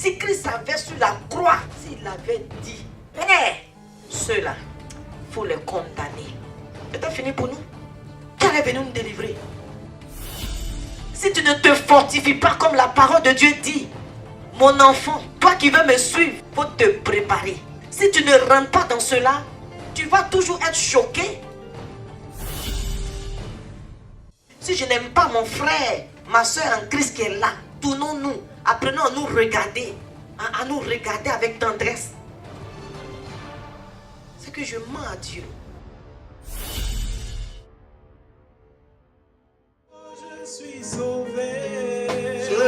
Si Christ avait sur la croix, s'il avait dit, Père, ceux-là, il faut les condamner. C'est fini pour nous. Qui est venu nous délivrer? Si tu ne te fortifies pas comme la parole de Dieu dit, mon enfant, toi qui veux me suivre, il faut te préparer. Si tu ne rentres pas dans cela, tu vas toujours être choqué. Si je n'aime pas mon frère, ma soeur en Christ qui est là, tournons-nous, apprenons à nous regarder, à nous regarder avec tendresse. C'est que je mens à Dieu. Je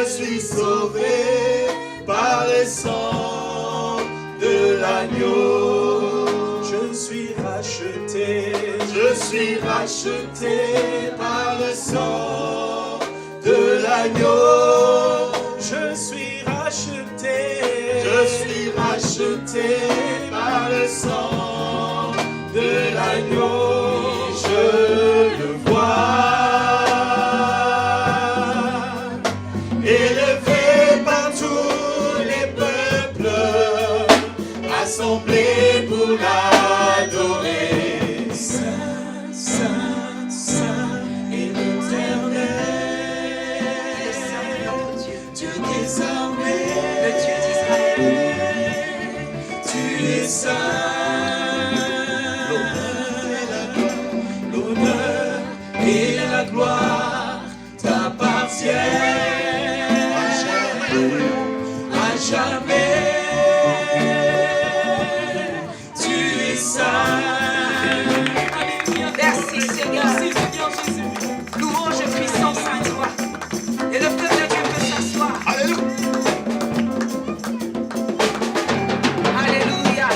suis sauvé par le sang de l'agneau. Je suis racheté par le sang de l'agneau. Je suis racheté par le sang de l'agneau. Je le vois. Assemblés pour l'adorer. Saint, Saint, Saint et l'Éternel. Dieu des armées, le Dieu d'Israël. Tu es saint. L'honneur et la gloire t'appartiennent à jamais. Merci Seigneur. Jésus. Louange et puissance à toi. Et le peuple de Dieu peut s'asseoir. Alléluia.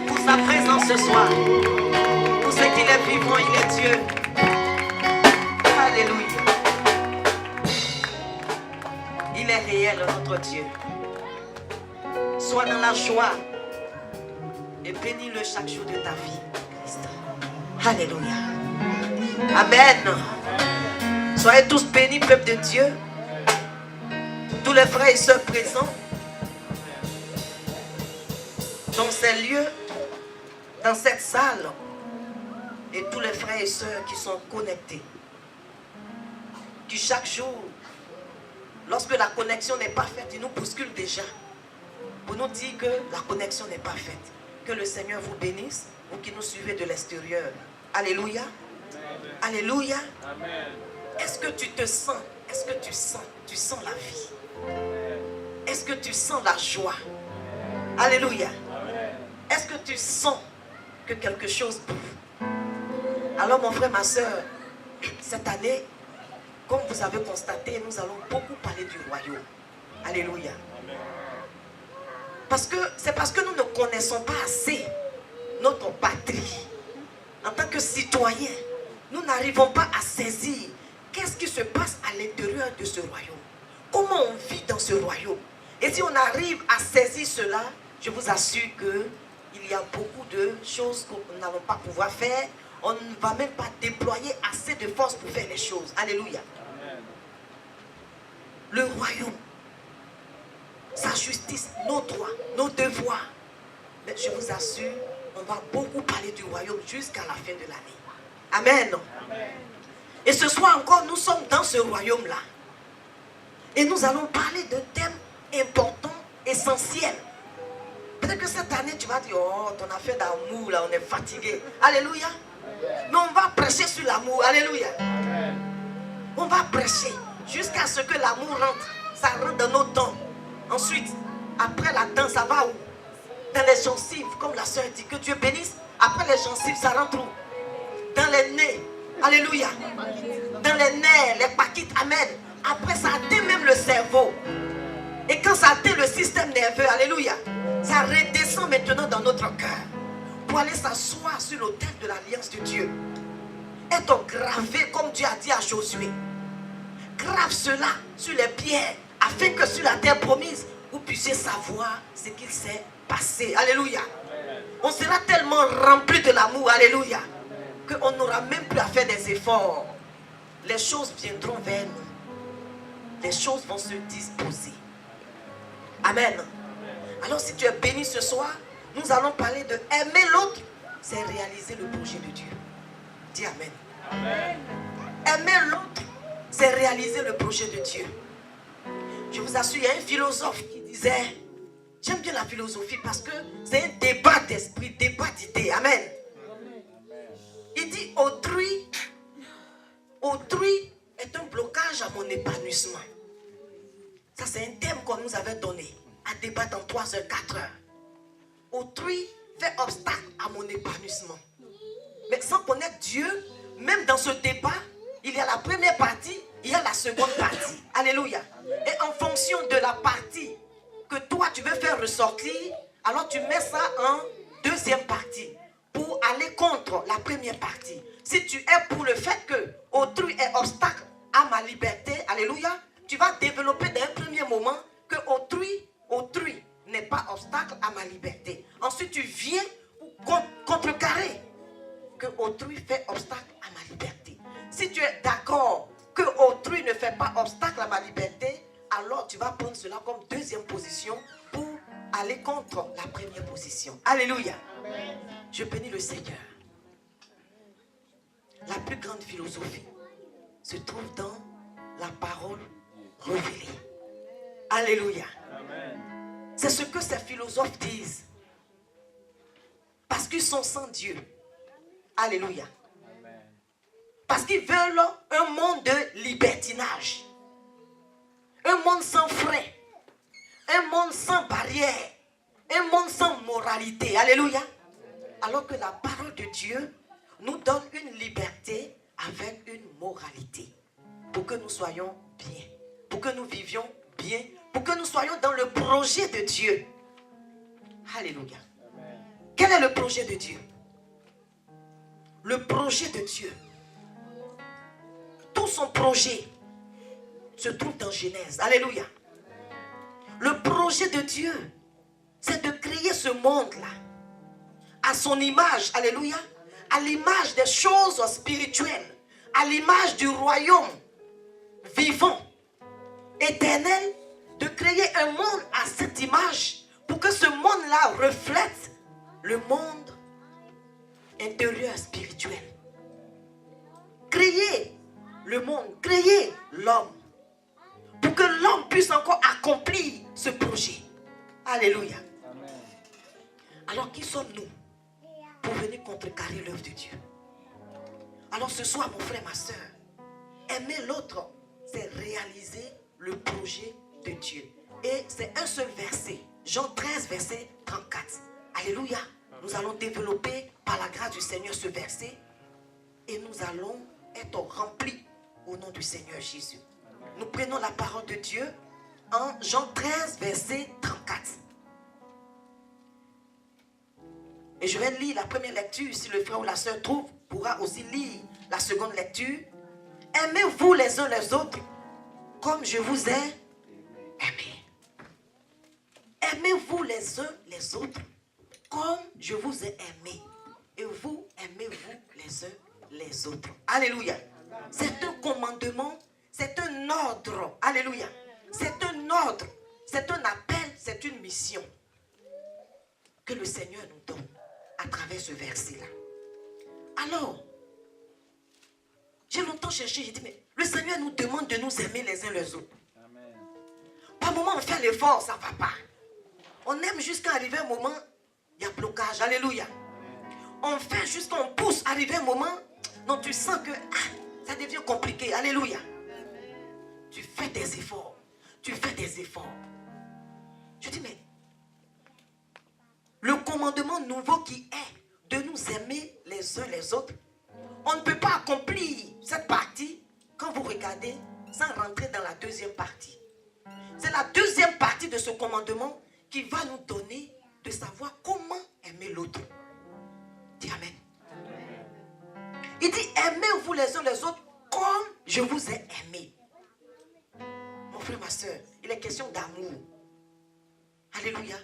Pour sa présence ce soir. Pour ce qu'il est vivant, il est Dieu. Alléluia. Il est réel, notre Dieu. Sois dans la joie. Et bénis-le chaque jour de ta vie, Christ. Alléluia. Amen. Soyez tous bénis, peuple de Dieu. Tous les frères et sœurs présents dans ces lieux, dans cette salle. Et tous les frères et sœurs qui sont connectés. Qui chaque jour, lorsque la connexion n'est pas faite, ils nous bousculent déjà. Pour nous dire que la connexion n'est pas faite. Que le Seigneur vous bénisse, vous qui nous suivez de l'extérieur. Alléluia. Amen. Alléluia. Amen. Est-ce que tu te sens? Est-ce que tu sens la vie? Est-ce que tu sens la joie? Alléluia. Est-ce que tu sens que quelque chose bouge? Alors mon frère, ma soeur, cette année, comme vous avez constaté, nous allons beaucoup parler du royaume. Alléluia. C'est parce que nous ne connaissons pas assez notre patrie. En tant que citoyens, nous n'arrivons pas à saisir qu'est-ce qui se passe à l'intérieur de ce royaume. Comment on vit dans ce royaume. Et si on arrive à saisir cela, je vous assure qu'il y a beaucoup de choses que nous n'allons pas pouvoir faire. On ne va même pas déployer assez de force pour faire les choses. Alléluia. Amen. Le royaume. Sa justice, nos droits, nos devoirs. Mais je vous assure, on va beaucoup parler du royaume jusqu'à la fin de l'année. Amen. Amen. Et ce soir encore, nous sommes dans ce royaume-là. Et nous allons parler d'un thème important, essentiel. Peut-être que cette année, tu vas dire, oh, ton affaire d'amour, là, on est fatigué. Alléluia. Mais on va prêcher sur l'amour. Alléluia. Amen. On va prêcher jusqu'à ce que l'amour rentre. Ça rentre dans nos dents. Ensuite, après la danse, ça va où? Dans les gencives, comme la soeur dit, que Dieu bénisse. Après les gencives, ça rentre où? Dans les nez. Alléluia. Dans les nerfs, les paquites. Amen. Après, ça atteint même le cerveau. Et quand ça atteint le système nerveux, alléluia, ça redescend maintenant dans notre cœur. Pour aller s'asseoir sur l'autel de l'alliance de Dieu. Être gravé, comme Dieu a dit à Josué. Grave cela sur les pierres, afin que sur la terre promise, vous puissiez savoir ce qu'il s'est passé. Alléluia. On sera tellement rempli de l'amour, alléluia, qu'on n'aura même plus à faire des efforts. Les choses viendront vers nous. les choses vont se disposer. Amen. Alors si tu es béni ce soir, nous allons parler de aimer l'autre, c'est réaliser le projet de Dieu. Dis Amen. Amen. Aimer l'autre, c'est réaliser le projet de Dieu. Je vous assure, il y a un philosophe qui disait, j'aime bien la philosophie parce que c'est un débat d'esprit, débat d'idées. Amen. Il dit, autrui est un blocage à mon épanouissement. Ça, c'est un thème qu'on nous avait donné à débattre en 3 heures, 4 heures. Autrui fait obstacle à mon épanouissement. Mais sans connaître Dieu, même dans ce débat, il y a la première partie, il y a la seconde partie. Alléluia. Et en fonction de la partie que toi tu veux faire ressortir, alors tu mets ça en deuxième partie pour aller contre la première partie. Si tu es pour le fait que autrui est obstacle à ma liberté, alléluia, tu vas développer dans un premier moment que autrui n'est pas obstacle à ma liberté. Ensuite, tu viens pour contrecarrer que autrui fait obstacle à ma liberté. Si tu es d'accord que autrui ne fait pas obstacle à ma liberté, alors tu vas prendre cela comme deuxième position pour aller contre la première position. Alléluia. Amen. Je bénis le Seigneur. La plus grande philosophie se trouve dans la parole révélée. Alléluia. Amen. C'est ce que ces philosophes disent. Parce qu'ils sont sans Dieu. Alléluia. Amen. Parce qu'ils veulent un monde de libertinage. Un monde sans frais. Un monde sans barrière. Un monde sans moralité. Alléluia. Alors que la parole de Dieu nous donne une liberté avec une moralité. Pour que nous soyons bien. Pour que nous vivions bien. Pour que nous soyons dans le projet de Dieu. Alléluia. Amen. Quel est le projet de Dieu? Le projet de Dieu. Tout son projet se trouve dans Genèse. Alléluia. Le projet de Dieu, c'est de créer ce monde-là à son image. Alléluia. À l'image des choses spirituelles. À l'image du royaume vivant, éternel. De créer un monde à cette image pour que ce monde-là reflète le monde intérieur spirituel. Créer le monde, créer l'homme pour que l'homme puisse encore accomplir ce projet. Alléluia. Amen. Alors qui sommes-nous pour venir contrecarrer l'œuvre de Dieu? Alors ce soir, mon frère, ma soeur, aimer l'autre, c'est réaliser le projet de Dieu. Et c'est un seul verset, Jean 13, verset 34. Alléluia. Nous allons développer par la grâce du Seigneur ce verset et nous allons être remplis au nom du Seigneur Jésus. Nous prenons la parole de Dieu en Jean 13, verset 34. Et je vais lire la première lecture. Si le frère ou la soeur trouve, pourra aussi lire la seconde lecture. Aimez-vous les uns les autres comme je vous ai aimé. Aimez-vous les uns les autres comme je vous ai aimé. Et vous, aimez-vous les uns les autres. Alléluia. C'est un commandement, c'est un ordre. Alléluia. C'est un ordre, c'est un appel, c'est une mission que le Seigneur nous donne à travers ce verset-là. Alors, j'ai longtemps cherché, j'ai dit, mais le Seigneur nous demande de nous aimer les uns les autres. Amen. Par moment, on fait l'effort, ça ne va pas. On aime jusqu'à arriver un moment, il y a blocage. Alléluia. Amen. On fait jusqu'à on pousse, arriver un moment, non, tu sens que ça devient compliqué. Alléluia. Amen. Tu fais des efforts. Tu fais des efforts. Je dis, mais le commandement nouveau qui est de nous aimer les uns les autres, on ne peut pas accomplir cette partie quand vous regardez sans rentrer dans la deuxième partie. C'est la deuxième partie de ce commandement qui va nous donner de savoir comment aimer l'autre. Dis Amen. Amen. Il dit, aimez-vous les uns les autres comme je vous ai aimé. Mon frère, ma soeur, il est question d'amour. Alléluia.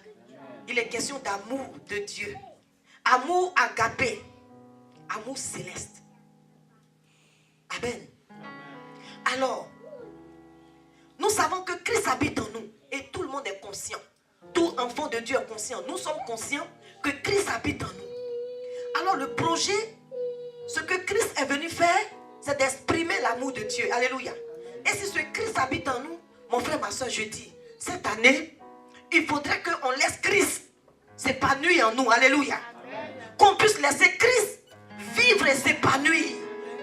Il est question d'amour de Dieu. Amour agapé. Amour céleste. Amen. Alors, Nous savons que Christ habite en nous et tout le monde est conscient. Tout enfant de Dieu est conscient. Nous sommes conscients que Christ habite en nous. Alors le projet, ce que Christ est venu faire, c'est d'exprimer l'amour de Dieu. Alléluia. Et si ce Christ habite en nous, mon frère, ma soeur, je dis, cette année, il faudrait qu'on laisse Christ s'épanouir en nous. Alléluia. Qu'on puisse laisser Christ vivre et s'épanouir.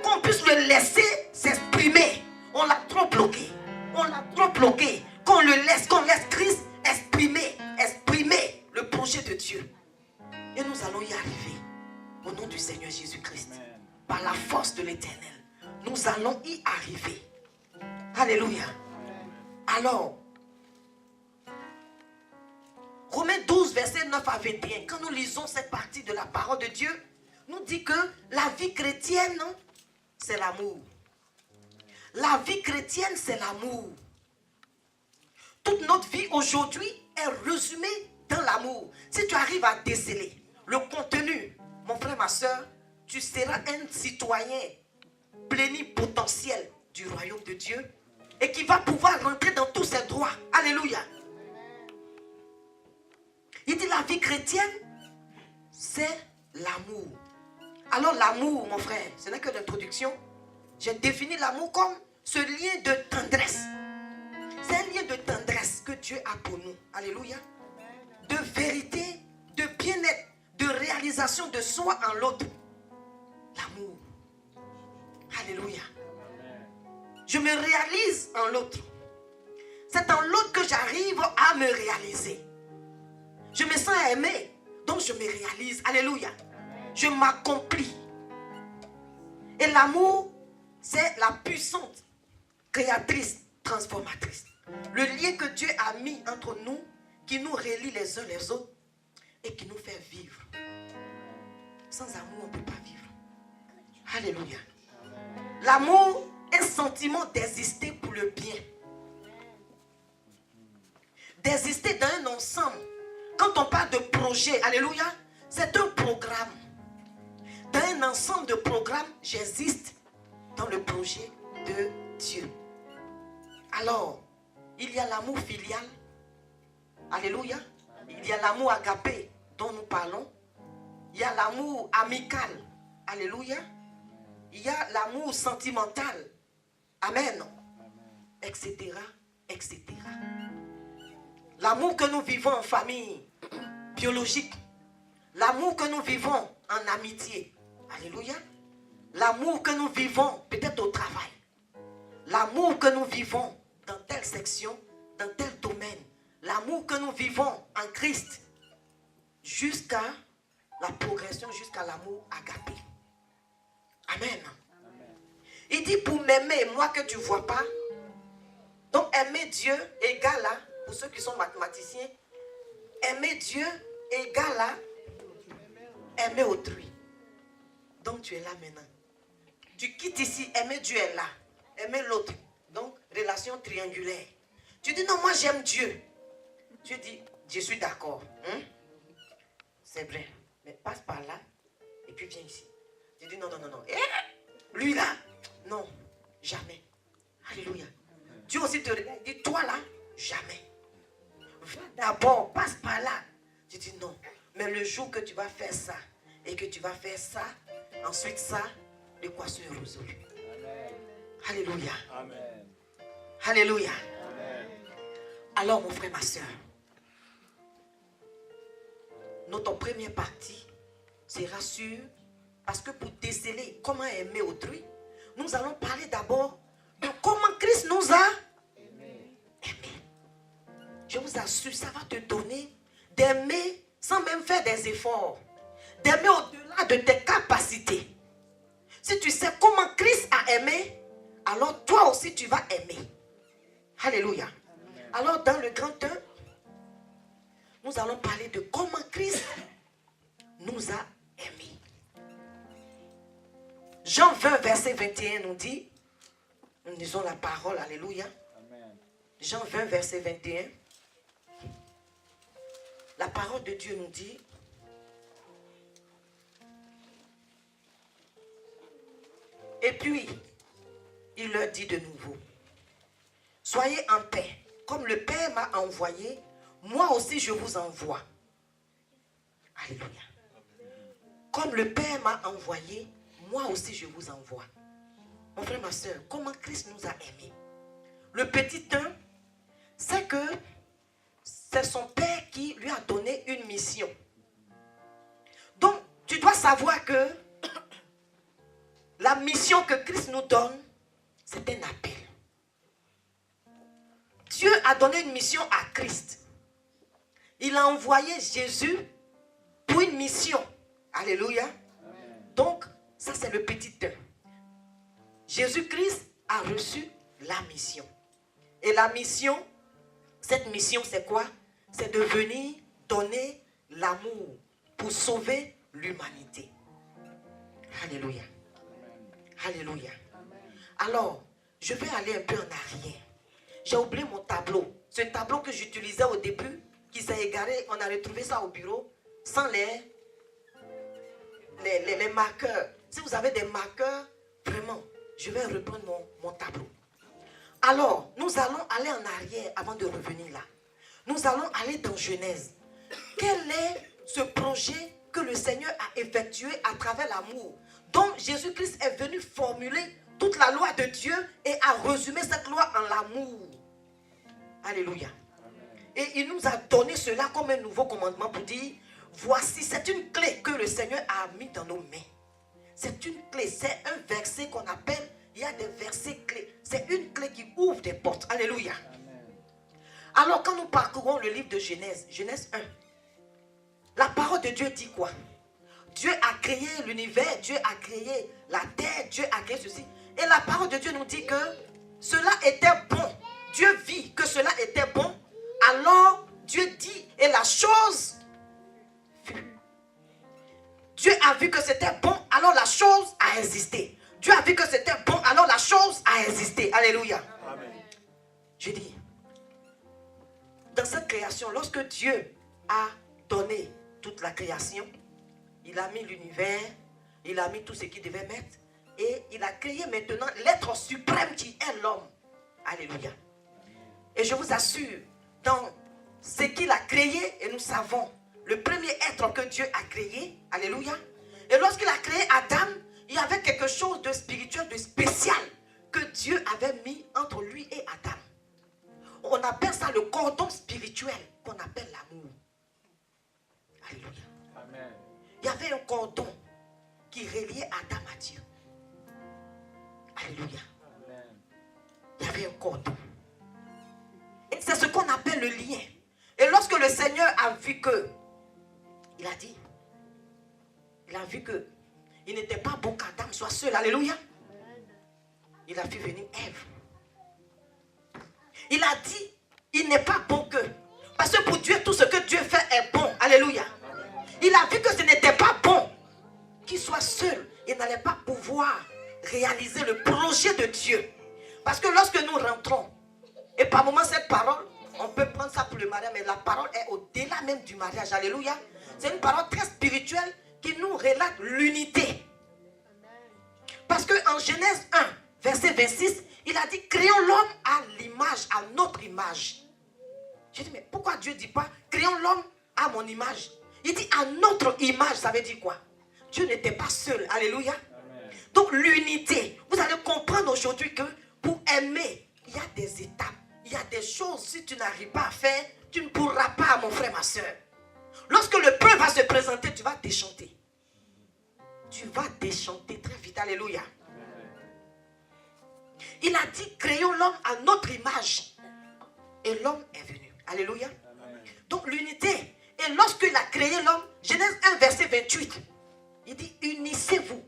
Qu'on puisse le laisser s'exprimer. On l'a trop bloqué. On l'a trop bloqué. Qu'on laisse Christ exprimer le projet de Dieu. Et nous allons y arriver. Au nom du Seigneur Jésus-Christ. Par la force de l'Éternel. Nous allons y arriver. Alléluia. Alors, Romains 12, verset 9 à 21, quand nous lisons cette partie de la parole de Dieu, nous dit que la vie chrétienne, c'est l'amour. La vie chrétienne, c'est l'amour. Toute notre vie aujourd'hui est résumée dans l'amour. Si tu arrives à déceler le contenu, mon frère, ma soeur, tu seras un citoyen plénipotentiel du royaume de Dieu et qui va pouvoir rentrer dans tous ses droits. Alléluia. Il dit la vie chrétienne, c'est l'amour. Alors l'amour, mon frère, ce n'est que l'introduction. J'ai défini l'amour comme ce lien de tendresse. C'est un lien de tendresse que Dieu a pour nous. Alléluia. De vérité, de bien-être, de réalisation de soi en l'autre. L'amour. Alléluia. Je me réalise en l'autre. C'est en l'autre que j'arrive à me réaliser. Je me sens aimé, donc je me réalise. Alléluia. Je m'accomplis. Et l'amour, c'est la puissante créatrice, transformatrice. Le lien que Dieu a mis entre nous, qui nous relie les uns les autres et qui nous fait vivre. Sans amour, on ne peut pas vivre. Alléluia. L'amour est un sentiment d'exister pour le bien. D'exister dans un ensemble. Quand on parle de projet, alléluia, c'est un programme. Dans un ensemble de programmes, j'existe dans le projet de Dieu. Alors, il y a l'amour filial. Alléluia. Il y a l'amour agapé dont nous parlons. Il y a l'amour amical. Alléluia. Il y a l'amour sentimental. Amen. Etc. Etc. L'amour que nous vivons en famille biologique. L'amour que nous vivons en amitié. Alléluia. L'amour que nous vivons peut-être au travail. L'amour que nous vivons dans telle section, dans tel domaine. L'amour que nous vivons en Christ. Jusqu'à la progression, jusqu'à l'amour agapé. Amen. Il dit pour m'aimer, moi que tu ne vois pas. Donc aimer Dieu égale à, pour ceux qui sont mathématiciens, aimer Dieu égale à aimer autrui. Donc tu es là maintenant. Tu quittes ici, aimer Dieu est là. Aimer l'autre. Donc relation triangulaire. Tu dis non, moi j'aime Dieu. Tu dis, je suis d'accord. C'est vrai. Mais passe par là et puis viens ici. Tu dis non. Lui là, non, jamais. Alléluia. Dieu aussi te regarde, dit toi là, jamais. Va d'abord, passe par là. Tu dis non. Mais le jour que tu vas faire ça et que tu vas faire ça, ensuite ça, l'équation est résolue. Alléluia. Amen. Alléluia. Amen. Alors mon frère, ma soeur, notre première partie sera sur, parce que pour déceler comment aimer autrui, nous allons parler d'abord de comment Christ nous a aimés. Je vous assure, ça va te donner d'aimer sans même faire des efforts. D'aimer au-delà de tes capacités. Si tu sais comment Christ a aimé, alors toi aussi tu vas aimer. Alléluia. Alors dans le grand 1, nous allons parler de comment Christ nous a aimés. Jean 20, verset 21 nous dit, nous lisons la parole, alléluia. Amen. Jean 20, verset 21. La parole de Dieu nous dit, et puis, il leur dit de nouveau, soyez en paix. Comme le Père m'a envoyé, moi aussi je vous envoie. Alléluia. Comme le Père m'a envoyé, moi aussi je vous envoie. Mon frère, ma soeur, comment Christ nous a aimés? Le petit 1, c'est que c'est son Père qui lui a donné une mission. Donc, tu dois savoir que la mission que Christ nous donne, c'est un appel. Dieu a donné une mission à Christ. Il a envoyé Jésus pour une mission. Alléluia. Amen. Donc, ça c'est le petit 1. Jésus-Christ a reçu la mission. Et la mission, cette mission c'est quoi? C'est de venir donner l'amour pour sauver l'humanité. Alléluia. Alléluia. Alors, je vais aller un peu en arrière. J'ai oublié mon tableau. Ce tableau que j'utilisais au début, qui s'est égaré, on a retrouvé ça au bureau, sans les marqueurs. Si vous avez des marqueurs, vraiment, je vais reprendre mon tableau. Alors, nous allons aller en arrière avant de revenir là. Nous allons aller dans Genèse. Quel est ce projet que le Seigneur a effectué à travers l'amour, dont Jésus-Christ est venu formuler toute la loi de Dieu et a résumé cette loi en l'amour. Alléluia. Et il nous a donné cela comme un nouveau commandement pour dire, voici, c'est une clé que le Seigneur a mis dans nos mains. C'est une clé, c'est un verset qu'on appelle, il y a des versets clés. C'est une clé qui ouvre des portes. Alléluia. Amen. Alors quand nous parcourons le livre de Genèse, Genèse 1, la parole de Dieu dit quoi? Dieu a créé l'univers, Dieu a créé la terre, Dieu a créé ceci. Et la parole de Dieu nous dit que cela était bon. Dieu vit que cela était bon. Alors Dieu dit, et la chose fut. Dieu a vu que c'était bon, alors la chose a existé. Dieu a vu que c'était bon, alors la chose a existé. Alléluia. Amen. Je dis, dans cette création, lorsque Dieu a donné toute la création, il a mis l'univers, il a mis tout ce qu'il devait mettre, et il a créé maintenant l'être suprême qui est l'homme. Alléluia. Et je vous assure, dans ce qu'il a créé, et nous savons, le premier être que Dieu a créé, alléluia, et lorsqu'il a créé Adam, il y avait quelque chose de spirituel, de spécial, que Dieu avait mis entre lui et Adam. On appelle ça le cordon spirituel, qu'on appelle l'amour. Alléluia. Amen. Il y avait un cordon qui reliait Adam à Dieu. Alléluia. Amen. Il y avait un cordon. Et c'est ce qu'on appelle le lien. Et lorsque le Seigneur a vu que, il a dit, il a vu que il n'était pas bon qu'Adam soit seul. Alléluia. Il a fait venir Ève. Il a dit, il n'est pas bon que. Parce que pour Dieu, tout ce que Dieu fait est bon. Alléluia. Il a vu que ce n'était pas bon qu'il soit seul. Il n'allait pas pouvoir réaliser le projet de Dieu. Parce que lorsque nous rentrons, et par moments cette parole, on peut prendre ça pour le mariage, mais la parole est au-delà même du mariage. Alléluia. C'est une parole très spirituelle qui nous relate l'unité. Parce qu'en Genèse 1, verset 26, il a dit, créons l'homme à l'image, à notre image. J'ai dit, mais pourquoi Dieu ne dit pas, créons l'homme à mon image? Il dit, à notre image, ça veut dire quoi? Dieu n'était pas seul. Alléluia. Amen. Donc l'unité, vous allez comprendre aujourd'hui que pour aimer, il y a des étapes. Il y a des choses, si tu n'arrives pas à faire, tu ne pourras pas, mon frère, ma soeur. Lorsque le peuple va se présenter, tu vas déchanter. Tu vas déchanter très vite. Alléluia. Il a dit, créons l'homme à notre image. Et l'homme est venu. Alléluia. Amen. Donc l'unité. Et lorsqu'il a créé l'homme, Genèse 1, verset 28, il dit, unissez-vous.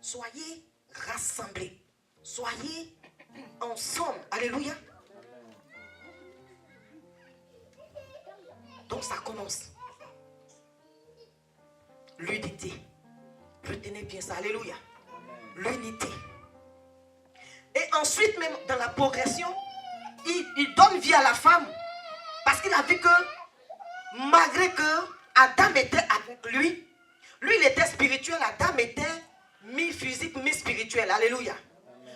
Soyez rassemblés. Soyez ensemble. Alléluia. Donc ça commence. L'unité. Retenez bien ça. Alléluia. L'unité. Et ensuite, même dans la progression, il donne vie à la femme. Parce qu'il a vu que, malgré que Adam était avec lui, lui il était spirituel, Adam était mi-physique, mi-spirituel. Alléluia.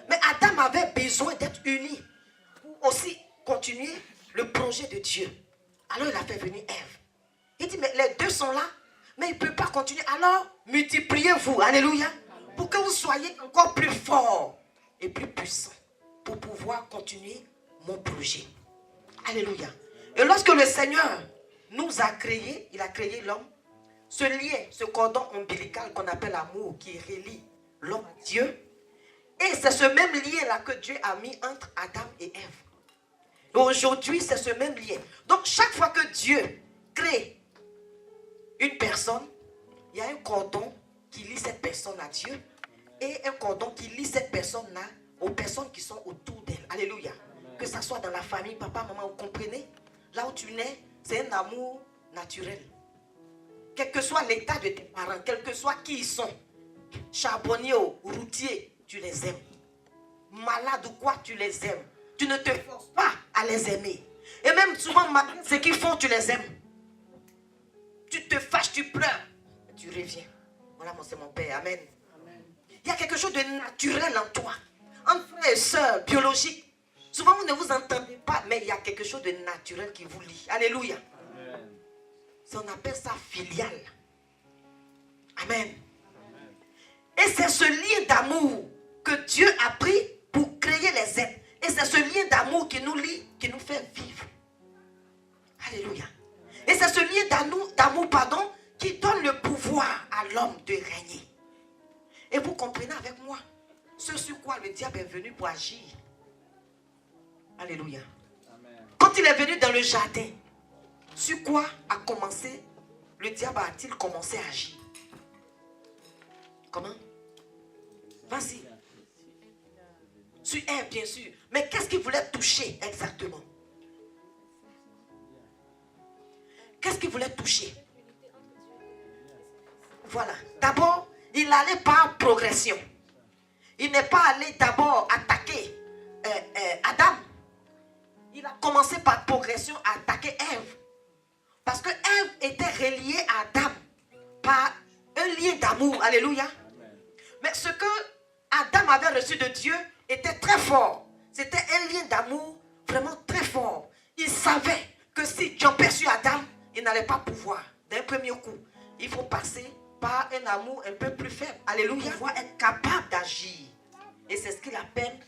Mais Adam avait besoin d'être uni pour aussi continuer le projet de Dieu. Alors il a fait venir Ève. Il dit, mais les deux sont là, mais il ne peut pas continuer. Alors, multipliez-vous, alléluia, pour que vous soyez encore plus forts et plus puissants pour pouvoir continuer mon projet. Alléluia. Et lorsque le Seigneur nous a créés, il a créé l'homme, ce lien, ce cordon ombilical qu'on appelle l'amour qui relie l'homme à Dieu, et c'est ce même lien-là que Dieu a mis entre Adam et Ève. Et aujourd'hui, c'est ce même lien. Donc, chaque fois que Dieu crée une personne, il y a un cordon qui lie cette personne à Dieu et un cordon qui lie cette personne-là aux personnes qui sont autour d'elle. Alléluia. Que ça soit dans la famille, papa, maman, vous comprenez? Là où tu nais, c'est un amour naturel. Quel que soit l'état de tes parents, quel que soit qui ils sont, charbonniers ou routiers, tu les aimes. Malade ou quoi, tu les aimes. Tu ne te forces pas à les aimer. Et même souvent, ce qu'ils font, tu les aimes. Tu te fâches, tu pleures. Tu reviens. Voilà, moi, c'est mon père. Amen. Amen. Il y a quelque chose de naturel en toi. Entre frères et sœurs biologiques. Souvent, vous ne vous entendez pas, mais il y a quelque chose de naturel qui vous lie. Alléluia. Amen. On appelle ça filial. Amen. Amen. Et c'est ce lien d'amour que Dieu a pris pour créer les êtres. Et c'est ce lien d'amour qui nous lie, qui nous fait vivre. Alléluia. Et c'est ce lien d'amour, qui donne le pouvoir à l'homme de régner. Et vous comprenez avec moi ce sur quoi le diable est venu pour agir. Alléluia. Amen. Quand il est venu dans le jardin, sur quoi le diable a-t-il commencé à agir? Comment? Vas-y. Sur Ève, bien sûr. Mais qu'est-ce qu'il voulait toucher exactement? Qu'est-ce qu'il voulait toucher? Voilà. D'abord, il allait par progression. Il n'est pas allé d'abord attaquer Adam. Il a commencé par progression à attaquer Ève. Parce que Ève était reliée à Adam par un lien d'amour. Alléluia. Amen. Mais ce que Adam avait reçu de Dieu était très fort. C'était un lien d'amour vraiment très fort. Il savait que si Dieu perçut Adam, il n'allait pas pouvoir. D'un premier coup, il faut passer par un amour un peu plus faible. Alléluia. Il faut être capable d'agir. Et c'est ce qu'il appelle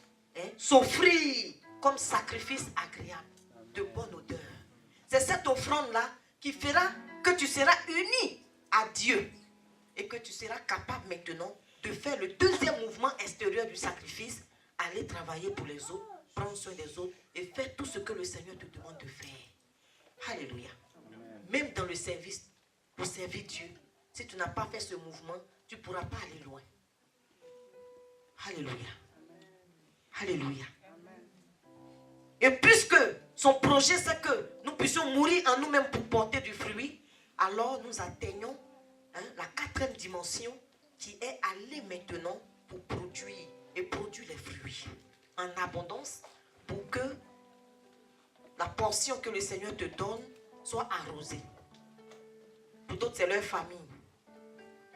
s'offrir comme sacrifice agréable, de bonne odeur. C'est cette offrande-là qui fera que tu seras uni à Dieu. Et que tu seras capable maintenant de faire le deuxième mouvement extérieur du sacrifice, aller travailler pour les autres, prendre soin des autres et faire tout ce que le Seigneur te demande de faire. Alléluia. Amen. Même dans le service, pour servir Dieu, si tu n'as pas fait ce mouvement, tu ne pourras pas aller loin. Alléluia. Alléluia. Et puisque son projet, c'est que nous puissions mourir en nous-mêmes pour porter du fruit, alors nous atteignons la quatrième dimension qui est aller maintenant pour produire et produire les fruits en abondance pour que la portion que le Seigneur te donne soit arrosée. Pour d'autres, c'est leur famille.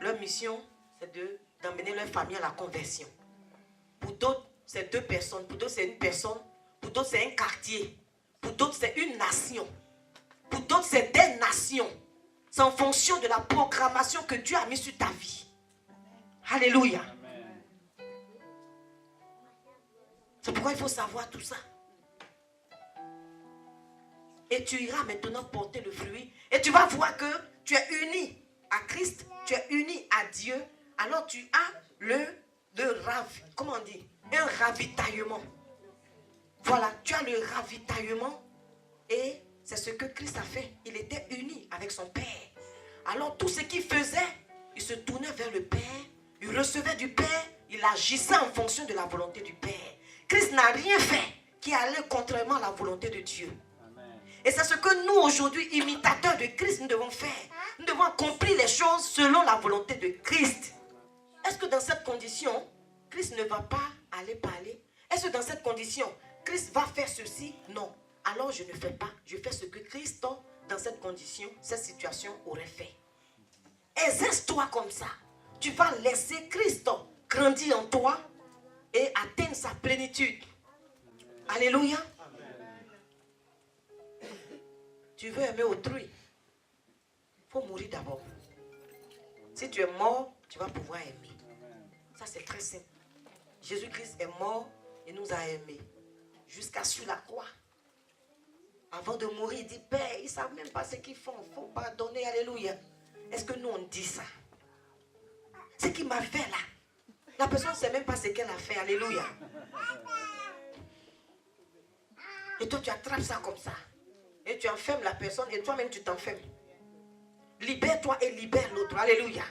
Leur mission, c'est d'emmener leur famille à la conversion. Pour d'autres, c'est 2 personnes. Pour d'autres, c'est une personne. Pour d'autres, c'est un quartier. Pour d'autres, c'est une nation. Pour d'autres, c'est des nations. C'est en fonction de la programmation que Dieu a mise sur ta vie. Alléluia. Amen. C'est pourquoi il faut savoir tout ça. Et tu iras maintenant porter le fruit. Et tu vas voir que tu es uni à Christ. Tu es uni à Dieu. Alors tu as comment on dit? Un ravitaillement. Voilà, tu as le ravitaillement. Et c'est ce que Christ a fait. Il était uni avec son Père. Alors tout ce qu'il faisait, il se tournait vers le Père. Il recevait du Père. Il agissait en fonction de la volonté du Père. Christ n'a rien fait qui allait contrairement à la volonté de Dieu. Amen. Et c'est ce que nous aujourd'hui, imitateurs de Christ, nous devons faire. Nous devons accomplir les choses selon la volonté de Christ. Est-ce que dans cette condition, Christ ne va pas aller parler? Est-ce que dans cette condition, Christ va faire ceci? Non. Alors je ne fais pas. Je fais ce que Christ, dans cette condition, cette situation, aurait fait. Exerce-toi comme ça. Tu vas laisser Christ grandir en toi et atteindre sa plénitude. Alléluia. Tu veux aimer autrui. Il faut mourir d'abord. Si tu es mort, tu vas pouvoir aimer. Ça, c'est très simple. Jésus-Christ est mort et nous a aimés. Jusqu'à sur la croix. Avant de mourir, il dit, Père, ils ne savent même pas ce qu'ils font. Il faut pardonner, alléluia. Est-ce que nous, on dit ça? Ce qu'il m'a fait là. La personne ne sait même pas ce qu'elle a fait, alléluia. Et toi, tu attrapes ça comme ça. Et tu enfermes la personne et toi-même, tu t'enfermes. Libère-toi et libère l'autre, alléluia.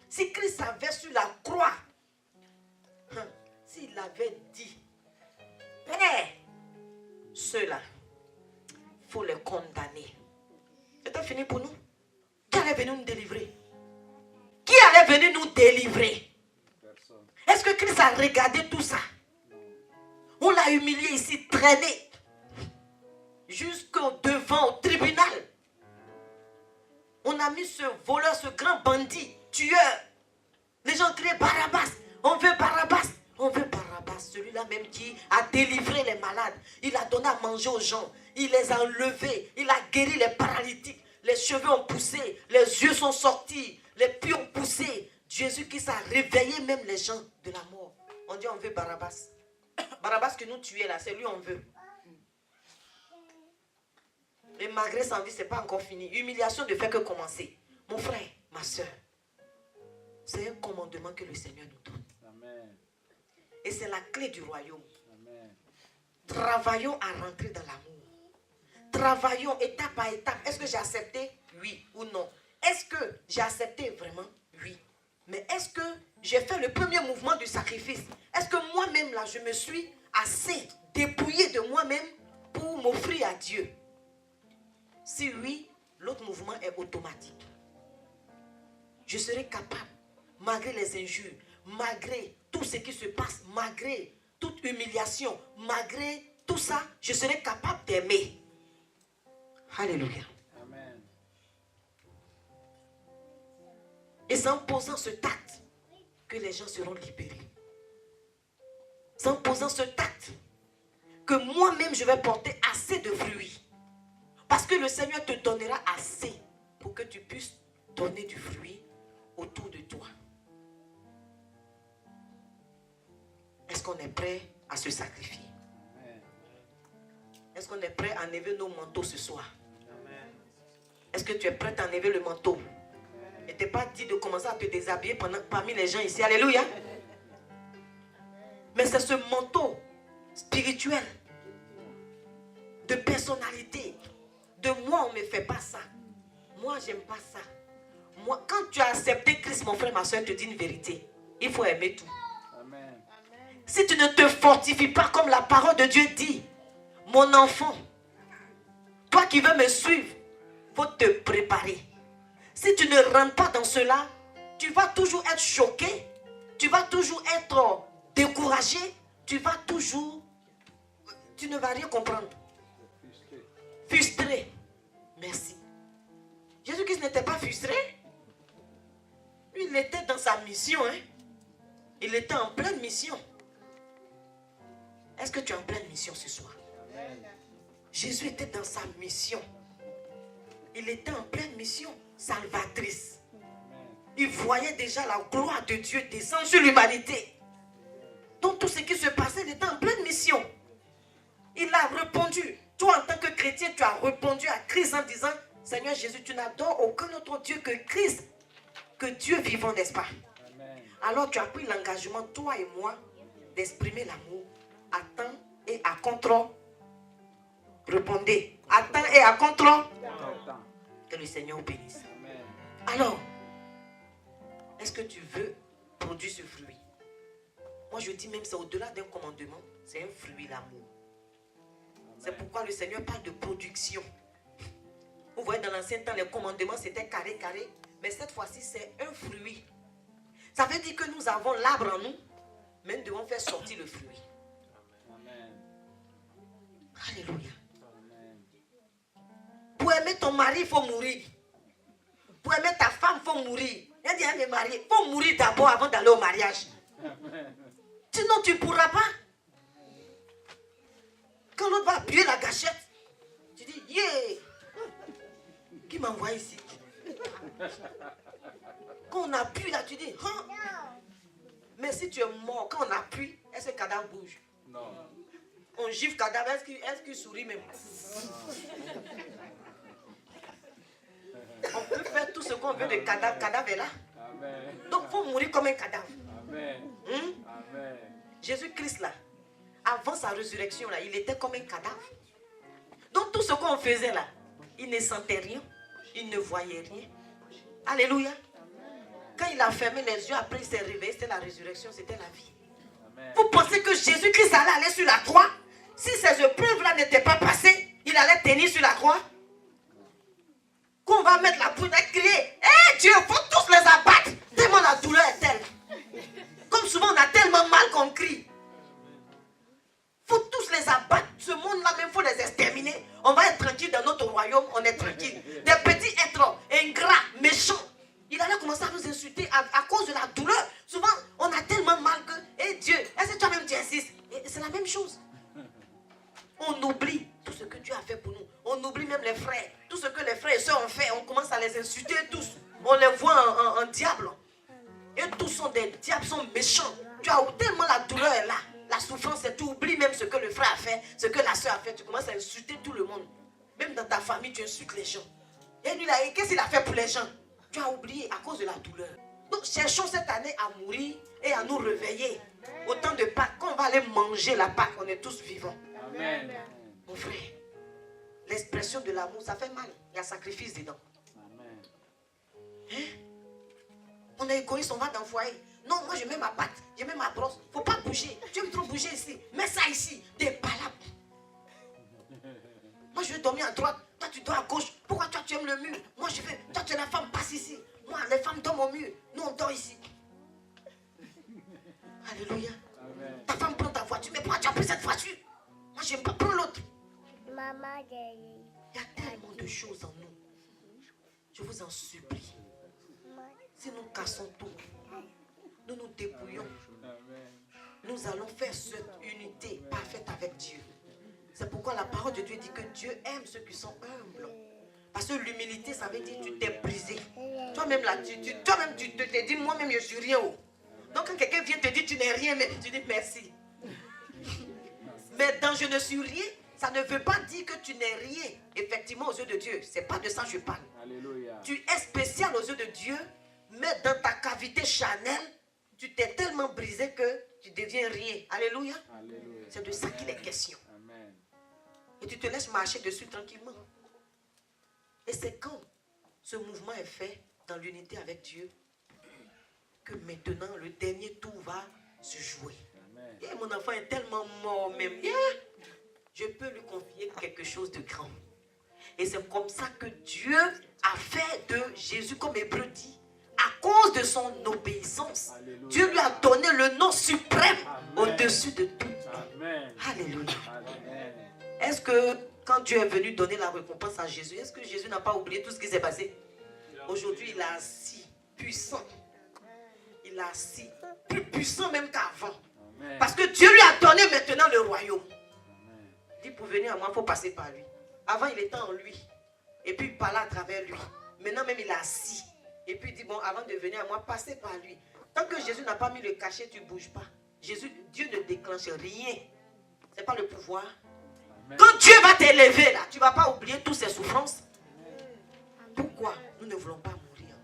Si Christ avait sur la croix, s'il avait dit, Père, ceux-là, il faut les condamner. C'était fini pour nous. Qui allait venir nous délivrer? Qui allait venir nous délivrer? Est-ce que Christ a regardé tout ça? On l'a humilié ici, traîné jusqu'au devant, au tribunal. On a mis ce voleur, ce grand bandit, tueur. Les gens crient Barabbas. On veut Barabbas. On veut Barabbas. Celui-là même qui a délivré les malades. Il a donné à manger aux gens. Il les a enlevés. Il a guéri les paralytiques. Les cheveux ont poussé. Les yeux sont sortis. Les pieds ont poussé. Jésus-Christ a réveillé même les gens de la mort. On dit on veut Barabbas. Barabbas que nous tuer là, c'est lui on veut. Et malgré sa vie, ce n'est pas encore fini. Humiliation ne fait que commencer. Mon frère, ma soeur, c'est un commandement que le Seigneur nous donne. Amen. Et c'est la clé du royaume. Amen. Travaillons à rentrer dans l'amour. Travaillons étape par étape. Est-ce que j'ai accepté? Oui ou non? Est-ce que j'ai accepté vraiment? Oui. Mais est-ce que j'ai fait le premier mouvement du sacrifice? Est-ce que moi-même, là, je me suis assez dépouillé de moi-même pour m'offrir à Dieu? Si oui, l'autre mouvement est automatique. Je serai capable, malgré les injures, malgré tout ce qui se passe, malgré toute humiliation, malgré tout ça, je serai capable d'aimer. Alléluia. Amen. Et c'est en posant ce tact que les gens seront libérés. C'est en posant ce tact que moi-même je vais porter assez de fruits. Parce que le Seigneur te donnera assez pour que tu puisses donner du fruit autour de toi. Est-ce qu'on est prêt à se sacrifier? Est-ce qu'on est prêt à enlever nos manteaux ce soir? Est-ce que tu es prêt à enlever le manteau? Et t'es pas dit de commencer à te déshabiller parmi les gens ici. Alléluia. Mais c'est ce manteau spirituel de personnalité. De moi, on ne me fait pas ça. Moi, j'aime pas ça. Moi, quand tu as accepté Christ, mon frère, ma soeur, te dit une vérité. Il faut aimer tout. Amen. Si tu ne te fortifies pas comme la parole de Dieu dit, mon enfant, toi qui veux me suivre, il faut te préparer. Si tu ne rentres pas dans cela, tu vas toujours être choqué, tu vas toujours être découragé, tu ne vas rien comprendre. Frustré. Merci. Jésus-Christ n'était pas frustré. Lui, il était dans sa mission. Il était en pleine mission. Est-ce que tu es en pleine mission ce soir? Amen. Jésus était dans sa mission. Il était en pleine mission salvatrice. Amen. Il voyait déjà la gloire de Dieu descendre sur l'humanité. Donc tout ce qui se passait, il était en pleine mission. Il a répondu. Toi, en tant que chrétien, tu as répondu à Christ en disant, Seigneur Jésus, tu n'adores aucun autre Dieu que Christ, que Dieu vivant, n'est-ce pas? Amen. Alors tu as pris l'engagement, toi et moi, d'exprimer l'amour à temps et à contre. Répondez. À temps et à contre. Que le Seigneur vous bénisse. Amen. Alors, est-ce que tu veux produire ce fruit? Moi, je dis même, c'est au-delà d'un commandement, c'est un fruit, l'amour. C'est pourquoi le Seigneur parle de production. Vous voyez, dans l'ancien temps, les commandements, c'était carré, carré. Mais cette fois-ci, c'est un fruit. Ça veut dire que nous avons l'arbre en nous, mais nous devons faire sortir le fruit. Amen. Alléluia. Amen. Pour aimer ton mari, il faut mourir. Pour aimer ta femme, il faut mourir. Il dit à mes mariés, il faut mourir d'abord avant d'aller au mariage. Amen. Sinon, tu ne pourras pas. Quand l'autre va appuyer la gâchette, tu dis, Yeah. Qui m'envoie ici? Quand on appuie là, tu dis, hein? Mais si tu es mort, quand on appuie, est-ce que le cadavre bouge? Non. On gifle cadavre, est-ce qu'il sourit même? On peut faire tout ce qu'on veut de cadavre, cadavre est là. Amen. Donc il faut mourir comme un cadavre. Amen. Amen. Jésus-Christ là, avant sa résurrection là, il était comme un cadavre. Donc tout ce qu'on faisait là, il ne sentait rien, il ne voyait rien. Alléluia. Quand il a fermé les yeux, après il s'est réveillé, c'était la résurrection, c'était la vie. Amen. Vous pensez que Jésus-Christ allait aller sur la croix? Si ces épreuves-là n'étaient pas passées, il allait tenir sur la croix? Qu'on va mettre la poudre et crier, hé Dieu, il faut tous les abattre, tellement la douleur est telle. Comme souvent on a tellement mal qu'on crie. Il faut tous les abattre. Ce monde-là même, il faut les exterminer. On va être tranquille dans notre royaume, on est tranquille. Des petits êtres ingrats, méchants. Il allait commencer à nous insulter à cause de la douleur. Souvent, on a tellement mal que, hé Dieu, est-ce que toi-même tu insistes? C'est la même chose. On oublie tout ce que Dieu a fait pour nous. On oublie même les frères. Tout ce que les frères et sœurs ont fait, on commence à les insulter tous. On les voit en diable. Et tous sont des diables, sont méchants. Tu as tellement la douleur est là. La souffrance, tu oublies même ce que le frère a fait, ce que la sœur a fait. Tu commences à insulter tout le monde. Même dans ta famille, tu insultes les gens. Et lui, là, qu'est-ce qu'il a fait pour les gens? Tu as oublié à cause de la douleur. Donc, cherchons cette année à mourir et à nous réveiller. Au temps de Pâques, quand on va aller manger la Pâques, on est tous vivants. Amen. Mon frère, l'expression de l'amour, ça fait mal. Il y a sacrifice dedans. Amen. Hein? On est égoïste, on va dans le foyer. Non, moi je mets ma patte, je mets ma brosse. Il ne faut pas bouger. Tu veux trop bouger ici. Mets ça ici. Des palabres. Moi je veux dormir à droite. Toi tu dors à gauche. Pourquoi toi tu aimes le mur? Moi je veux. Toi tu es la femme, passe ici. Moi les femmes dorment au mur. Nous on dort ici. Alléluia. Amen. Ta femme prend ta voiture. Mais pourquoi tu as pris cette voiture? Moi j'aime pas prendre l'autre. Il y a tellement de choses en nous. Je vous en supplie. Si nous cassons tout, nous nous débrouillons. Nous allons faire cette unité parfaite avec Dieu. C'est pourquoi la parole de Dieu dit que Dieu aime ceux qui sont humbles. Parce que l'humilité, ça veut dire que tu t'es brisé. Toi-même là, toi-même tu te dis, moi-même je suis rien. Donc quand quelqu'un vient te dire tu n'es rien, mais tu dis merci. Mais dans je ne suis rien, ça ne veut pas dire que tu n'es rien. Effectivement, aux yeux de Dieu, c'est pas de ça que je parle. Alléluia. Tu es spécial aux yeux de Dieu, mais dans ta cavité charnelle, tu t'es tellement brisé que tu deviens rien. Alléluia. Alléluia. C'est de ça qu'il est question. Amen. Et tu te laisses marcher dessus tranquillement. Et c'est quand ce mouvement est fait dans l'unité avec Dieu que maintenant le dernier tour va se jouer. Amen. Et mon enfant est tellement mort même. Yeah. Je peux lui confier quelque chose de grand. Et c'est comme ça que Dieu a fait de Jésus, comme Hébreu dit, à cause de son obéissance. Alléluia. Dieu lui a donné le nom suprême au-dessus de tout. Amen. Alléluia. Amen. Est-ce que quand Dieu est venu donner la récompense à Jésus, est-ce que Jésus n'a pas oublié tout ce qui s'est passé? Aujourd'hui, il est assis, puissant. Il est assis, plus puissant même qu'avant. Parce que Dieu lui a donné maintenant le royaume. Il dit pour venir à moi, il faut passer par lui. Avant, il était en lui. Et puis, il parlait à travers lui. Maintenant, même, il est assis. Et puis, il dit, bon, avant de venir à moi, passez par lui. Tant que Jésus n'a pas mis le cachet, tu ne bouges pas. Dieu ne déclenche rien. Ce n'est pas le pouvoir. Amen. Quand Dieu va t'élever, là, tu ne vas pas oublier toutes ses souffrances. Pourquoi nous ne voulons pas mourir?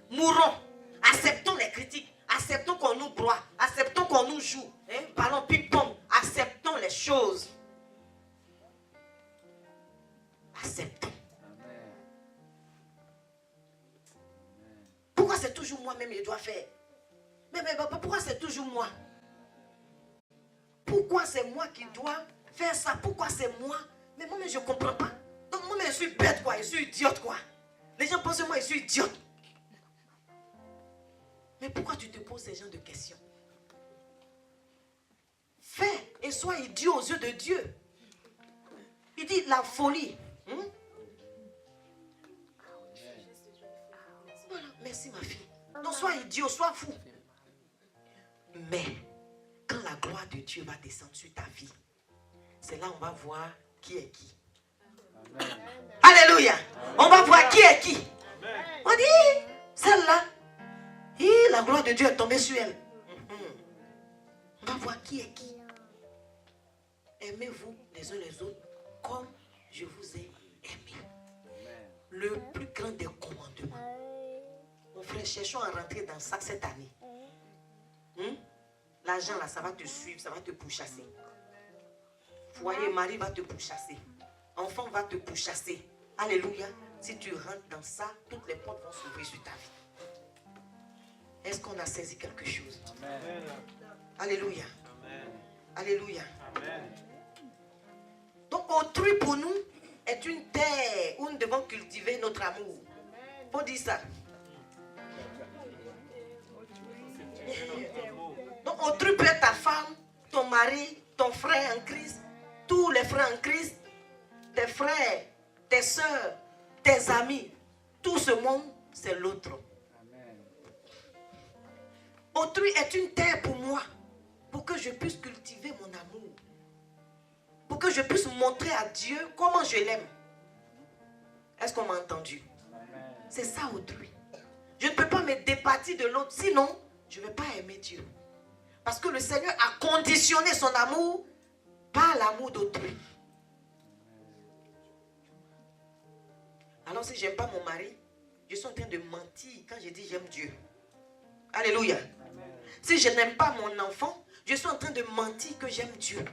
Mourons. Acceptons les critiques. Acceptons qu'on nous broie. Acceptons qu'on nous joue. Ballon ping-pong. Acceptons les choses. Acceptons. Amen. Pourquoi c'est toujours moi-même que je dois faire? Mais pourquoi c'est toujours moi? Pourquoi c'est moi qui dois faire ça? Pourquoi c'est moi? Mais moi-même je ne comprends pas. Donc moi-même je suis bête quoi. Je suis idiote quoi. Les gens pensent que moi je suis idiote. Mais pourquoi tu te poses ces genres de questions? Fais et sois idiot aux yeux de Dieu. Il dit la folie. Voilà, merci ma fille. Donc sois idiot, sois fou. Mais quand la gloire de Dieu va descendre sur ta vie, c'est là où on va voir qui est qui. Amen. Alléluia. On va voir qui est qui. On dit, celle-là, la gloire de Dieu est tombée sur elle. On va voir qui est qui. Aimez-vous les uns les autres comme je vous ai aimé. Le plus grand des commandements. Mon frère, cherchons à rentrer dans ça cette année. L'argent là, ça va te suivre, ça va te pourchasser. Foyer, mari va te pourchasser. Enfant va te pourchasser. Alléluia. Si tu rentres dans ça, toutes les portes vont s'ouvrir sur ta vie. Est-ce qu'on a saisi quelque chose? Amen. Alléluia. Amen. Alléluia. Amen. Donc autrui pour nous est une terre où nous devons cultiver notre amour. Faut dire ça. Donc autrui peut être ta femme, ton mari, ton frère en Christ, tous les frères en Christ, tes frères, tes soeurs, tes amis. Tout ce monde, c'est l'autre. Amen. Autrui est une terre pour moi, pour que je puisse cultiver mon amour. Pour que je puisse montrer à Dieu comment je l'aime. Est-ce qu'on m'a entendu? Amen. C'est ça autrui. Je ne peux pas me départir de l'autre, sinon je ne vais pas aimer Dieu. Parce que le Seigneur a conditionné son amour par l'amour d'autrui. Alors si je n'aime pas mon mari, je suis en train de mentir quand je dis j'aime Dieu. Alléluia. Amen. Si je n'aime pas mon enfant, je suis en train de mentir que j'aime Dieu.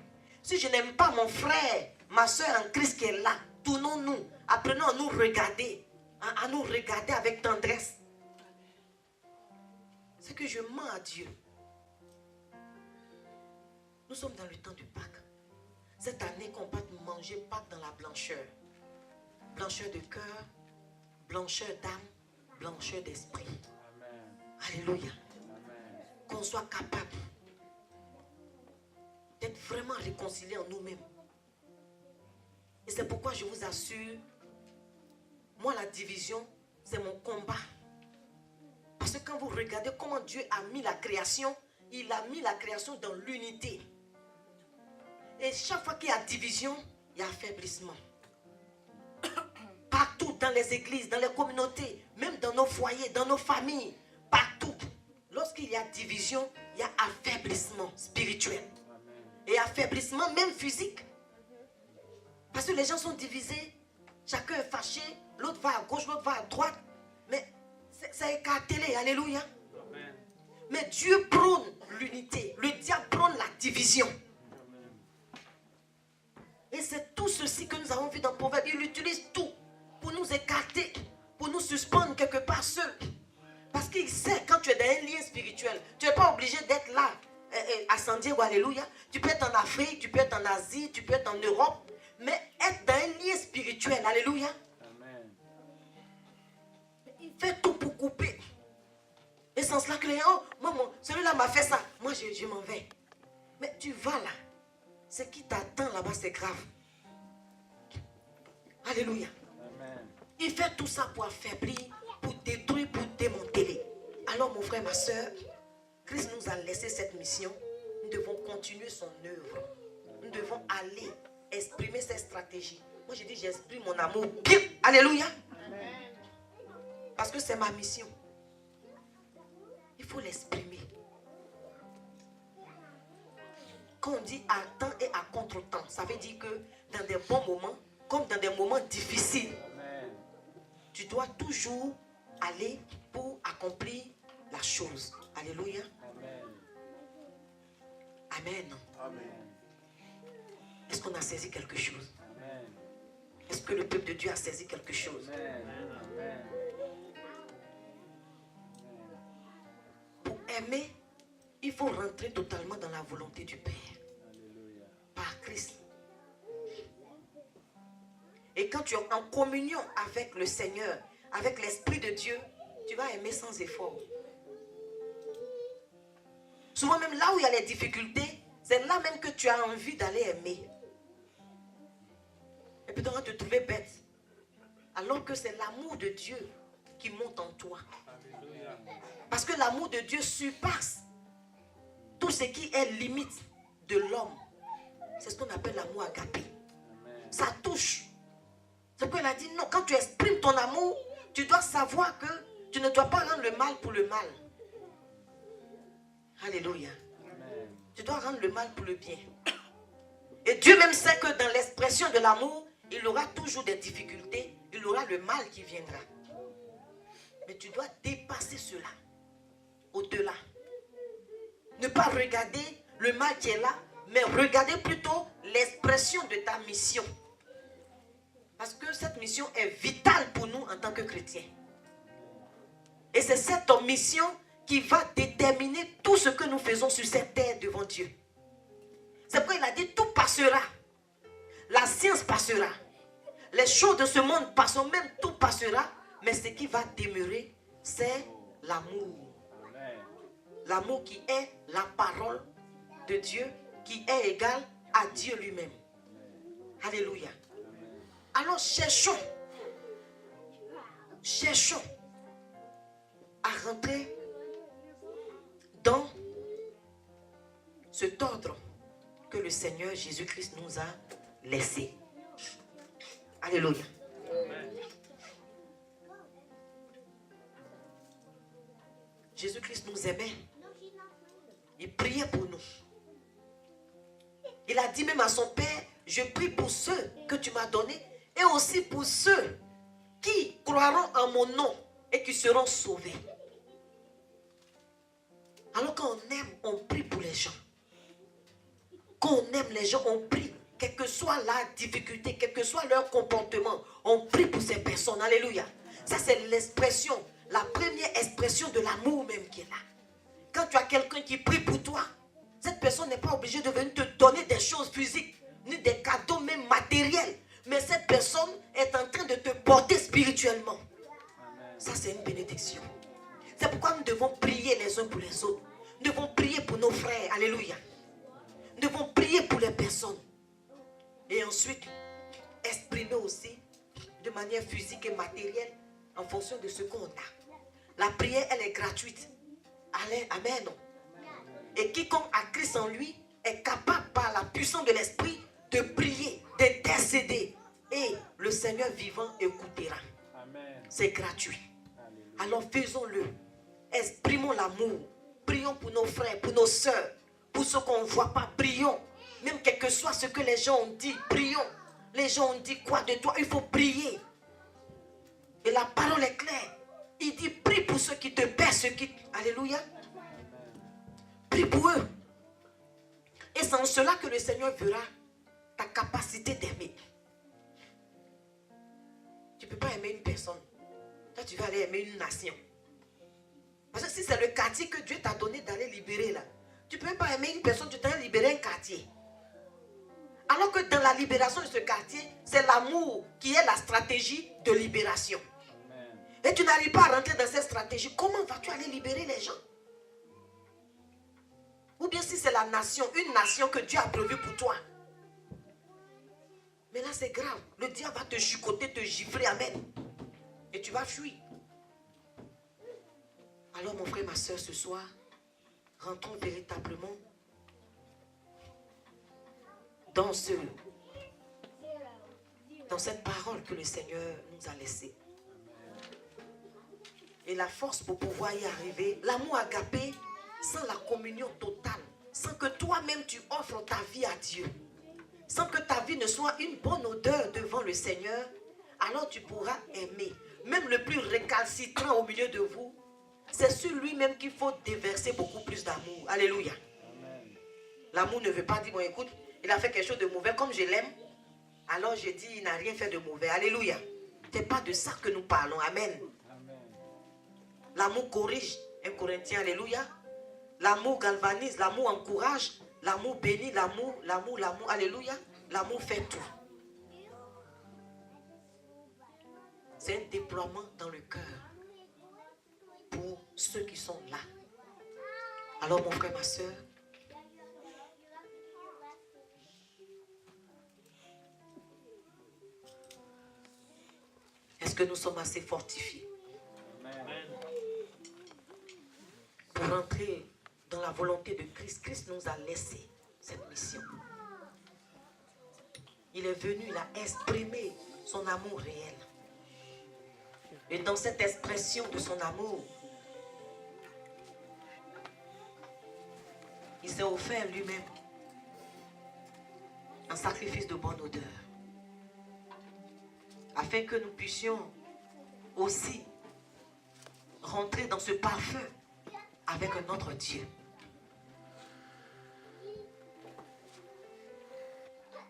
Si je n'aime pas mon frère, ma soeur en Christ qui est là, tournons-nous, apprenons à nous regarder, à nous regarder avec tendresse. C'est que je mens à Dieu. Nous sommes dans le temps du Pâques. Cette année qu'on va manger Pâques dans la blancheur. Blancheur de cœur, blancheur d'âme, blancheur d'esprit. Amen. Alléluia. Amen. Qu'on soit capable d'être vraiment réconciliés en nous-mêmes. Et c'est pourquoi je vous assure, moi la division, c'est mon combat. Parce que quand vous regardez comment Dieu a mis la création, il a mis la création dans l'unité. Et chaque fois qu'il y a division, il y a affaiblissement. Partout dans les églises, dans les communautés, même dans nos foyers, dans nos familles, partout. Lorsqu'il y a division, il y a affaiblissement spirituel. Et affaiblissement même physique. Parce que les gens sont divisés, chacun est fâché, l'autre va à gauche, l'autre va à droite. Mais c'est écartelé, alléluia. Amen. Mais Dieu prône l'unité, le diable prône la division. Et c'est tout ceci que nous avons vu dans Proverbe. Il utilise tout pour nous écarter, pour nous suspendre quelque part seuls. Parce qu'il sait quand tu es dans un lien spirituel, tu n'es pas obligé d'être là, à San Diego, alléluia. Tu peux être en Afrique, tu peux être en Asie, tu peux être en Europe. Mais être dans un lien spirituel, alléluia. Amen. Il fait tout pour couper. Et sans cela que les gens, maman, celui-là m'a fait ça. Moi, je m'en vais. Mais tu vas là. Ce qui t'attend là-bas, c'est grave. Alléluia. Amen. Il fait tout ça pour affaiblir, pour détruire, pour démanteler. Alors, mon frère, ma soeur, Christ nous a laissé cette mission. Nous devons continuer son œuvre. Nous devons aller exprimer cette stratégie. Moi, je dis, j'exprime mon amour bien. Alléluia. Amen. Parce que c'est ma mission. Il faut l'exprimer. Quand on dit à temps et à contre-temps, ça veut dire que dans des bons moments, comme dans des moments difficiles, Amen. tu dois toujours aller pour accomplir la chose. Alléluia. Amen. Amen. Amen. Est-ce qu'on a saisi quelque chose? Amen. Est-ce que le peuple de Dieu a saisi quelque chose? Amen. Amen. Pour aimer, il faut rentrer totalement dans la volonté du Père. Alléluia. Par Christ. Et quand tu es en communion avec le Seigneur, avec l'Esprit de Dieu, tu vas aimer sans effort. Souvent même là où il y a les difficultés, c'est là même que tu as envie d'aller aimer. Et puis tu vas te trouver bête. Alors que c'est l'amour de Dieu qui monte en toi. Alléluia. Parce que l'amour de Dieu surpasse tout ce qui est limite de l'homme. C'est ce qu'on appelle l'amour agapé. Amen. ça touche. C'est pourquoi il a dit non, quand tu exprimes ton amour, tu dois savoir que tu ne dois pas rendre le mal pour le mal. Alléluia. Tu dois rendre le mal pour le bien. Et Dieu même sait que dans l'expression de l'amour, il aura toujours des difficultés, il aura le mal qui viendra. Mais tu dois dépasser cela, au-delà. Ne pas regarder le mal qui est là, mais regarder plutôt l'expression de ta mission. Parce que cette mission est vitale pour nous en tant que chrétiens. Et c'est cette mission qui va déterminer tout ce que nous faisons sur cette terre devant Dieu. C'est pourquoi il a dit tout passera. La science passera. Les choses de ce monde passeront, même tout passera. Mais ce qui va demeurer, c'est l'amour. L'amour qui est la parole de Dieu, qui est égal à Dieu lui-même. Alléluia. Alors cherchons à rentrer dans cet ordre que le Seigneur Jésus-Christ nous a laissé. Alléluia. Jésus-Christ nous aimait. Il priait pour nous. Il a dit même à son Père, je prie pour ceux que tu m'as donnés et aussi pour ceux qui croiront en mon nom et qui seront sauvés. Alors quand on aime, on prie pour les gens. Quand on aime les gens, on prie. Quelle que soit la difficulté, quel que soit leur comportement, on prie pour ces personnes. Alléluia. Ça c'est l'expression, la première expression de l'amour même qui est là. Quand tu as quelqu'un qui prie pour toi, cette personne n'est pas obligée de venir te donner des choses physiques, ni des cadeaux même matériels. Mais cette personne est en train de te porter spirituellement. Ça c'est une bénédiction. C'est pourquoi nous devons prier les uns pour les autres. Nous devons prier pour nos frères. Alléluia. Nous devons prier pour les personnes. Et ensuite, exprimer aussi de manière physique et matérielle en fonction de ce qu'on a. La prière, elle est gratuite. Amen. Et quiconque a Christ en lui est capable par la puissance de l'esprit de prier, d'intercéder. Et le Seigneur vivant écoutera. C'est gratuit. Alors faisons-le. Exprimons l'amour. Prions pour nos frères, pour nos sœurs, pour ceux qu'on ne voit pas. Prions. Même quel que soit ce que les gens ont dit, prions. Les gens ont dit quoi de toi? Il faut prier. Et la parole est claire. Il dit prie pour ceux qui te persécutent. Alléluia. Prie pour eux. Et c'est en cela que le Seigneur verra ta capacité d'aimer. Tu ne peux pas aimer une personne. Toi, tu vas aller aimer une nation. Parce que si c'est le quartier que Dieu t'a donné d'aller libérer là, tu ne peux pas aimer une personne, tu t'as libéré un quartier. Alors que dans la libération de ce quartier, c'est l'amour qui est la stratégie de libération. Amen. Et tu n'arrives pas à rentrer dans cette stratégie, comment vas-tu aller libérer les gens? Ou bien si c'est la nation, une nation que Dieu a prévue pour toi. Mais là c'est grave, le diable va te chicoter, te gifler, amen. Et tu vas fuir. Alors mon frère, ma soeur, ce soir, rentrons véritablement dans cette parole que le Seigneur nous a laissée. Et la force pour pouvoir y arriver, l'amour agapé, sans la communion totale, sans que toi-même tu offres ta vie à Dieu, sans que ta vie ne soit une bonne odeur devant le Seigneur, alors tu pourras aimer. Même le plus récalcitrant au milieu de vous, c'est sur lui-même qu'il faut déverser beaucoup plus d'amour. Alléluia. L'amour ne veut pas dire, bon écoute, il a fait quelque chose de mauvais, comme je l'aime, alors je dis, il n'a rien fait de mauvais. Alléluia. Ce n'est pas de ça que nous parlons. Amen. L'amour corrige. 1 Corinthiens, alléluia. L'amour galvanise, l'amour encourage, l'amour bénit, l'amour, alléluia. L'amour fait tout. C'est un déploiement dans le cœur pour ceux qui sont là. Alors mon frère, ma soeur, est-ce que nous sommes assez fortifiés pour rentrer dans la volonté de Christ? Christ nous a laissé cette mission. il est venu, il a exprimé son amour réel. Et dans cette expression de son amour, il s'est offert lui-même un sacrifice de bonne odeur, afin que nous puissions aussi rentrer dans ce parfum avec un autre Dieu.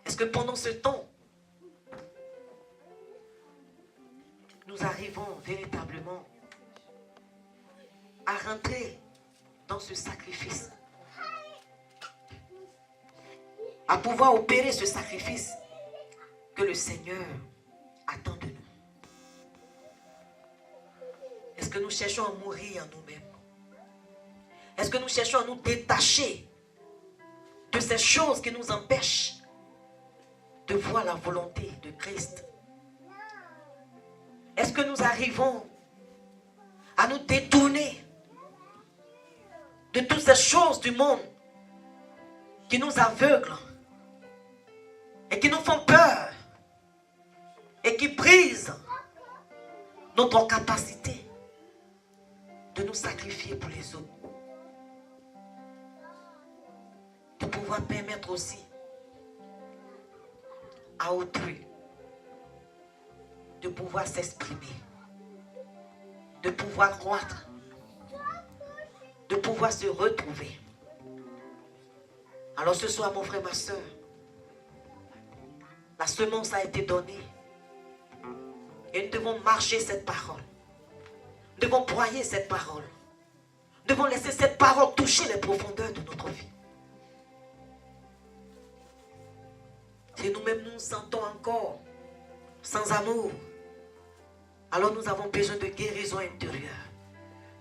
Est-ce que pendant ce temps, nous arrivons véritablement à rentrer dans ce sacrifice, à pouvoir opérer ce sacrifice que le Seigneur attend de nous? Est-ce que nous cherchons à mourir en nous-mêmes? Est-ce que nous cherchons à nous détacher de ces choses qui nous empêchent de voir la volonté de Christ? Est-ce que nous arrivons à nous détourner de toutes ces choses du monde qui nous aveuglent et qui nous font peur et qui brisent notre capacité de nous sacrifier pour les autres, de pouvoir permettre aussi à autrui de pouvoir s'exprimer, de pouvoir croître, de pouvoir se retrouver. Alors ce soir, mon frère, ma soeur, la semence a été donnée et nous devons marcher cette parole. Nous devons broyer cette parole. Nous devons laisser cette parole toucher les profondeurs de notre vie. Si nous-mêmes nous sentons encore sans amour, alors nous avons besoin de guérison intérieure.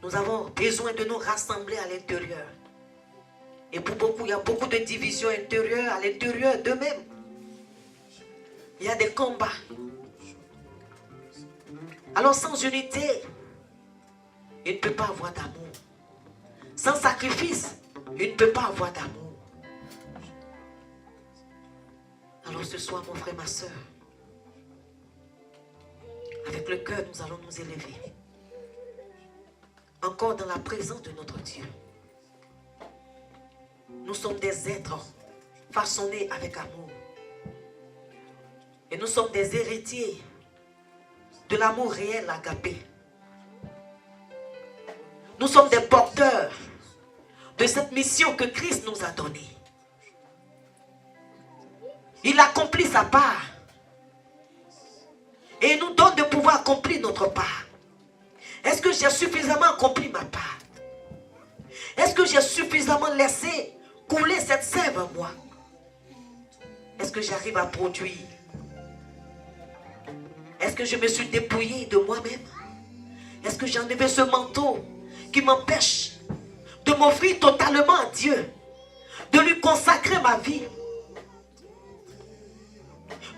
Nous avons besoin de nous rassembler à l'intérieur. Et pour beaucoup, il y a beaucoup de divisions intérieures à l'intérieur d'eux-mêmes. Il y a des combats. Alors sans unité, il ne peut pas avoir d'amour. Sans sacrifice, il ne peut pas avoir d'amour. Alors ce soir, mon frère, ma soeur, avec le cœur, nous allons nous élever. Encore dans la présence de notre Dieu. Nous sommes des êtres façonnés avec amour. Et nous sommes des héritiers de l'amour réel agapé. Nous sommes des porteurs de cette mission que Christ nous a donnée. Il accomplit sa part. Et il nous donne de pouvoir accomplir notre part. Est-ce que j'ai suffisamment accompli ma part? Est-ce que j'ai suffisamment laissé couler cette sève en moi? Est-ce que j'arrive à produire? Est-ce que je me suis dépouillé de moi-même? Est-ce que j'ai enlevé ce manteau qui m'empêche de m'offrir totalement à Dieu, de lui consacrer ma vie,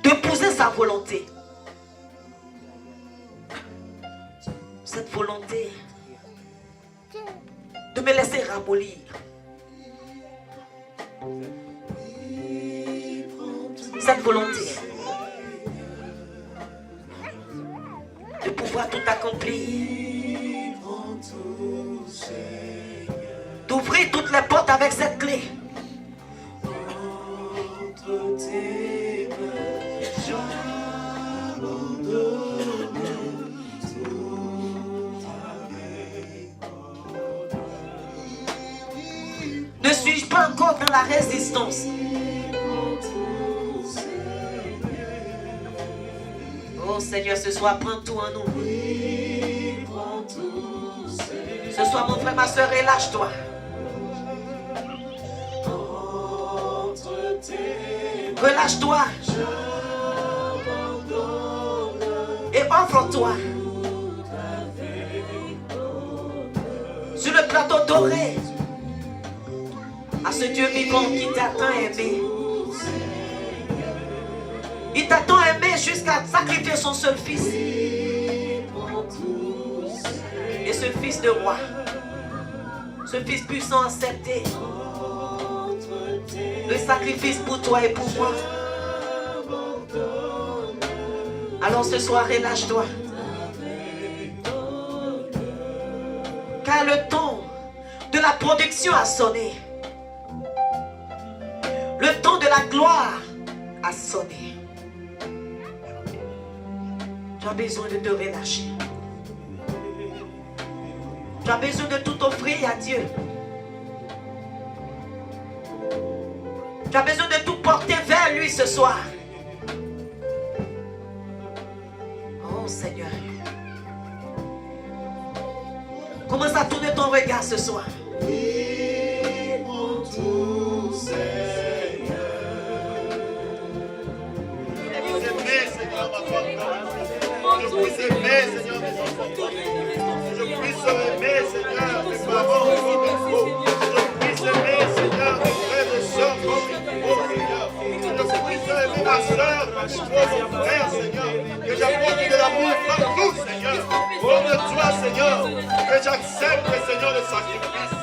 d'épouser sa volonté? Cette volonté de me laisser ramollir. Cette volonté de pouvoir tout accomplir. D'ouvrir toutes les portes avec cette clé. Ne suis-je pas encore dans la résistance? Oh Seigneur, ce soir, prends tout en nous. Ce soir, mon frère, ma soeur, relâche-toi. Relâche-toi. Et offre-toi sur le plateau doré à ce Dieu vivant qui t'a tant aimé. Il t'a tant aimé jusqu'à sacrifier son seul fils. Et ce fils de roi, ce fils puissant, accepté le sacrifice pour toi et pour moi. Alors ce soir, relâche-toi. Car le temps de la production a sonné. Le temps de la gloire a sonné. Tu as besoin de te relâcher. Tu as besoin de tout offrir à Dieu. Tu as besoin de tout porter vers lui ce soir. Oh Seigneur. Commence à tourner ton regard ce soir. Oui, mon tout Seigneur. Je puisse aimer, Seigneur, ma femme. Je puisse aimer, Seigneur, mes enfants. Je puisse aimer, Seigneur, mes parents comme il faut. Je puisse aimer, Seigneur, mes frères et sœurs comme il faut, Seigneur. Je puisse aimer ma soeur comme il faut, mon frère, Seigneur. Que j'apporte de l'amour partout, Seigneur. Comme toi, Seigneur. Que j'accepte, Seigneur, le sacrifice.